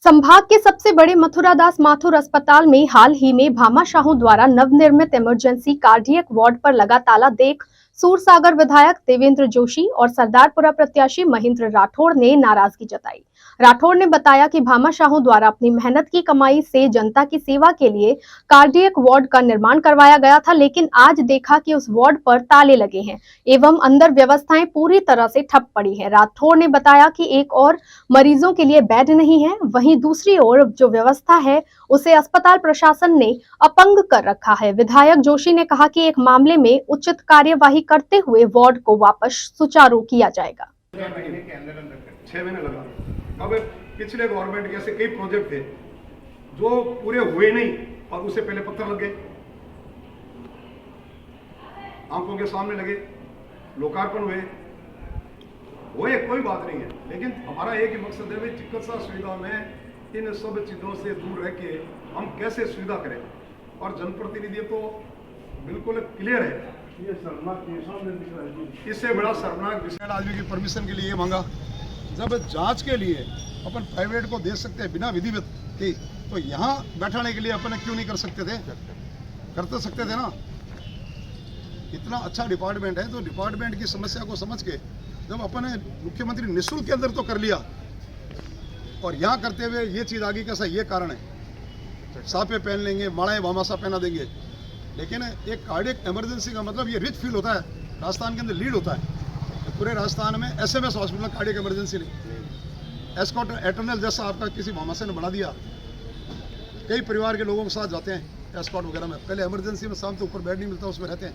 संभाग के सबसे बड़े मथुरादास माथुर अस्पताल में हाल ही में भामाशाहों द्वारा नवनिर्मित इमरजेंसी कार्डियक वार्ड पर लगा ताला देख सूरसागर विधायक देवेंद्र जोशी और सरदारपुरा प्रत्याशी महेंद्र राठौड़ ने नाराजगी जताई। राठौड़ ने बताया कि भामाशाहों द्वारा अपनी मेहनत की कमाई से जनता की सेवा के लिए कार्डियक वार्ड का निर्माण करवाया गया था, लेकिन आज देखा कि उस वार्ड पर ताले लगे हैं एवं अंदर व्यवस्थाएं पूरी तरह से ठप पड़ी है। राठौड़ ने बताया कि एक और मरीजों के लिए बेड नहीं है, वहीं दूसरी ओर जो व्यवस्था है उसे अस्पताल प्रशासन ने अपंग कर रखा है। विधायक जोशी ने कहा कि एक मामले में उचित कार्यवाही करते हुए वार्ड को वापस सुचारू किया जाएगा। 6 महीने लगा। अब पिछले गवर्नमेंट के ऐसे कई प्रोजेक्ट थे जो पूरे हुए नहीं और उससे पहले पत्थर लग गए, आंखों के सामने लगे, लोकार्पण हुए, कोई बात नहीं है। लेकिन हमारा एक ही मकसद है, चिकित्सा सुविधा में इन सब चीजों से दूर रह के हम कैसे सुविधा करें, और जनप्रतिनिधि तो बिल्कुल क्लियर है। ये शर्मनाक, इससे बड़ा शर्मनाक विषय आदमी की परमिशन के लिए मांगा। जब जांच के लिए अपन प्राइवेट को दे सकते हैं बिना विधिवत की, तो यहाँ बैठाने के लिए अपन क्यों नहीं कर सकते थे? कर तो सकते थे ना। इतना अच्छा डिपार्टमेंट है तो डिपार्टमेंट की समस्या को समझ के जब अपन ने मुख्यमंत्री निःशुल्क के अंदर तो कर लिया, और यहाँ करते हुए ये चीज़ आगे कैसा, ये कारण है। साफे पहन लेंगे, माड़ाएं भामासा पहना देंगे, लेकिन एक कार्डियक इमरजेंसी का मतलब ये रिच फील होता है। राजस्थान के अंदर लीड होता है, पूरे राजस्थान में एसएमएस हॉस्पिटल कार्डियक इमरजेंसी नहीं। एस्कॉट एटर्नल जैसा आपका किसी भामासे ने बना दिया। कई परिवार के लोगों के साथ जाते हैं एस्कॉट वगैरह में, पहले इमरजेंसी में शाम तो ऊपर बेड नहीं मिलता, उसमें रहते हैं,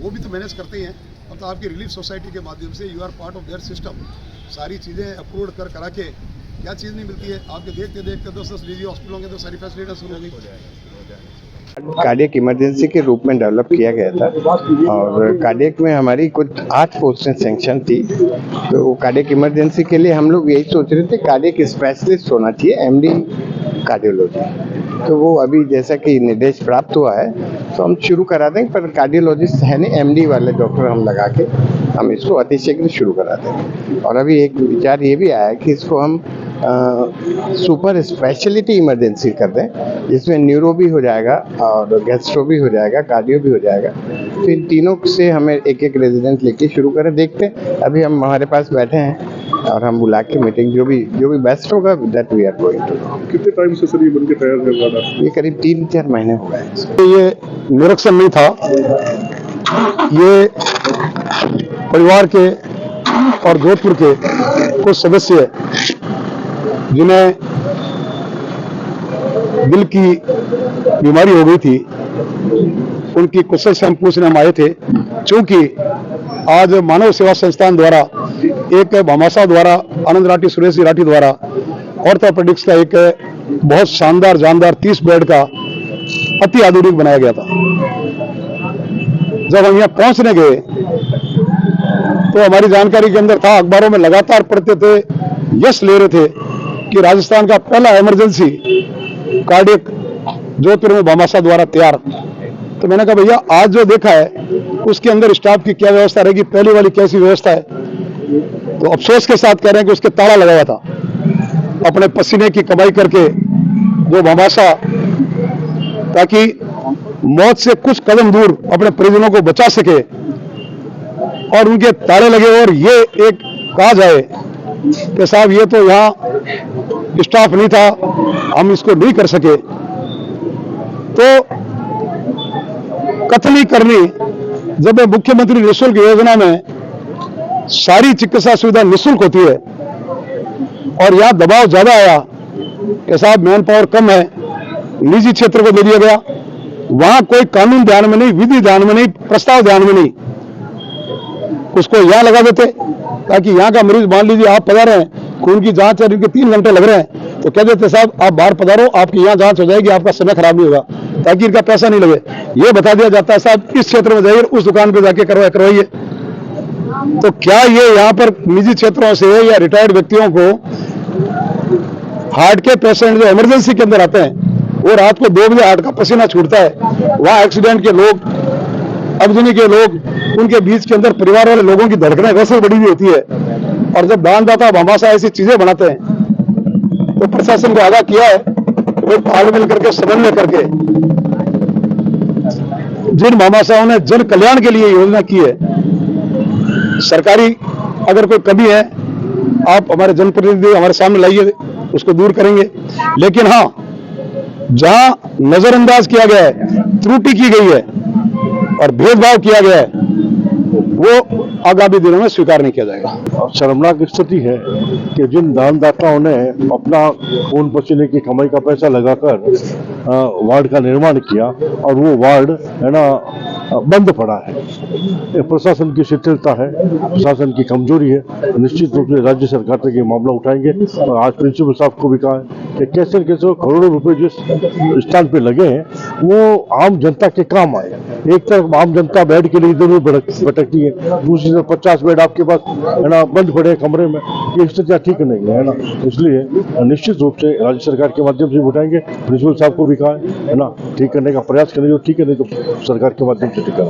वो भी तो मैनेज करते ही हैं। अब तो आपकी रिलीफ सोसाइटी के माध्यम से you are part of their system, सारी चीज़ें अप्रूव करा के क्या चीज़ नहीं मिलती है। आपके देखते देखते 10-10 निजी हॉस्पिटलों के तो सारी फैसिलिटियाँ शुरू हो गई। कार्डियक इमरजेंसी के रूप में डेवलप किया गया था, और कार्डियक में हमारी कुछ 8 पोस्टें सेंक्शन थी। तो कार्डियक इमरजेंसी के लिए हम लोग यही सोच रहे थे, कार्डियक स्पेशलिस्ट होना चाहिए, एमडी कार्डियोलॉजी। तो वो अभी जैसा कि निर्देश प्राप्त हुआ है तो हम शुरू करा देंगे, पर कार्डियोलॉजिस्ट है नहीं, एमडी वाले डॉक्टर हम लगा के हम इसको अतिशीघ्र शुरू करा देंगे। और अभी एक विचार ये भी आया है कि इसको हम सुपर स्पेशलिटी इमरजेंसी कर दें, जिसमें न्यूरो भी हो जाएगा और गैस्ट्रो भी हो जाएगा, कार्डियो भी हो जाएगा। तो इन तीनों से हमें एक एक रेजिडेंट लेके शुरू करें, देखते हैं। अभी हम हमारे पास बैठे हैं और हम बुला के मीटिंग जो भी बेस्ट होगा that we are going to. कितने टाइम से सर ये बन के तैयार कर रहा था? ये करीब 3-4 महीने हो गए। तो ये निरीक्षण नहीं था, ये परिवार के और जोधपुर के कुछ सदस्य जिन्हें दिल की बीमारी हो गई थी, उनकी कुशल से हम पूछने हम आए थे। चूंकि आज मानव सेवा संस्थान द्वारा एक भामाशाह द्वारा, आनंद राठी, सुरेश जी राठी द्वारा ऑर्थोपेडिक्स का एक बहुत शानदार जानदार 30 बेड का अति आधुनिक बनाया गया था। जब हम यहाँ पहुंचने गए तो हमारी जानकारी के अंदर था, अखबारों में लगातार पढ़ते थे, यश ले रहे थे कि राजस्थान का पहला इमरजेंसी कार्डियक जोधपुर में भामाशाह द्वारा तैयार। तो मैंने कहा भैया आज जो देखा है उसके अंदर स्टाफ की क्या व्यवस्था रहेगी, पहली वाली कैसी व्यवस्था है? तो अफसोस के साथ कह रहे हैं कि उसके ताला लगा हुआ था। अपने पसीने की कमाई करके जो भामाशाह ताकि मौत से कुछ कदम दूर अपने परिजनों को बचा सके, और उनके ताले लगे। और ये एक कहा जाए कि साहब ये तो यहाँ स्टाफ नहीं था, हम इसको नहीं कर सके, तो कथनी करनी। जब मुख्यमंत्री निःशुल्क योजना में सारी चिकित्सा सुविधा निःशुल्क होती है और यहाँ दबाव ज्यादा आया कि साहब मैन पावर कम है, निजी क्षेत्र को दे दिया गया। वहां कोई कानून ध्यान में नहीं, विधि ध्यान में नहीं, प्रस्ताव ध्यान में नहीं, उसको यहाँ लगा देते ताकि यहाँ का मरीज, मान लीजिए आप पधारे हैं, खून की जांच है, इनके 3 घंटे लग रहे हैं, तो कह देते साहब आप बाहर पधारो, आपकी यहाँ जांच हो जाएगी, आपका समय खराब नहीं होगा, ताकि इनका पैसा नहीं लगे। ये बता दिया जाता है साहब इस क्षेत्र में जाइए, उस दुकान पे जाके करवाइए। तो क्या ये यहाँ पर निजी क्षेत्रों से या रिटायर्ड व्यक्तियों को, हार्ट के पेशेंट जो इमरजेंसी के अंदर आते हैं, वो रात को 2 बजे हार्ट का पसीना छूटता है, वहां एक्सीडेंट के लोग, अग्नि के लोग, उनके बीच के अंदर परिवार वाले लोगों की धड़कनें वैसे बढ़ी हुई होती है। और जब दानदाता भामाशाह ऐसी चीजें बनाते हैं तो प्रशासन को आगाह किया है कि भाई तालमेल करके समन्वय करके जिन मामाशाहों ने जन कल्याण के लिए योजना की है, सरकारी अगर कोई कमी है आप हमारे जनप्रतिनिधि हमारे सामने लाइए, उसको दूर करेंगे। लेकिन हाँ, जहां नजरअंदाज किया गया है, त्रुटि की गई है और भेदभाव किया गया है, वो आगामी दिनों में स्वीकार नहीं किया जाएगा। शर्मनाक स्थिति है कि जिन दानदाताओं ने अपना खून पसीने की कमाई का पैसा लगाकर वार्ड का निर्माण किया और वो वार्ड है ना बंद पड़ा है, ये प्रशासन की शिथिलता है, प्रशासन की कमजोरी है। निश्चित रूप से राज्य सरकार तक ये मामला उठाएंगे और आज प्रिंसिपल साहब को भी कहा है कि कैसे कैसे करोड़ों रुपए जिस स्थान पे लगे हैं वो आम जनता के काम आए। एक तरफ आम जनता बेड के लिए इधर उधर भटकती है, दूसरी तरफ 50 बेड आपके पास है ना बंद पड़े हैं कमरे में, ये स्थितियाँ ठीक नहीं है ना। इसलिए निश्चित रूप से राज्य सरकार के माध्यम से उठाएंगे। प्रिंसिपल साहब को भी कहा है ना ठीक करने का प्रयास करेंगे, ठीक है नहीं तो सरकार के माध्यम से ठीक करेंगे।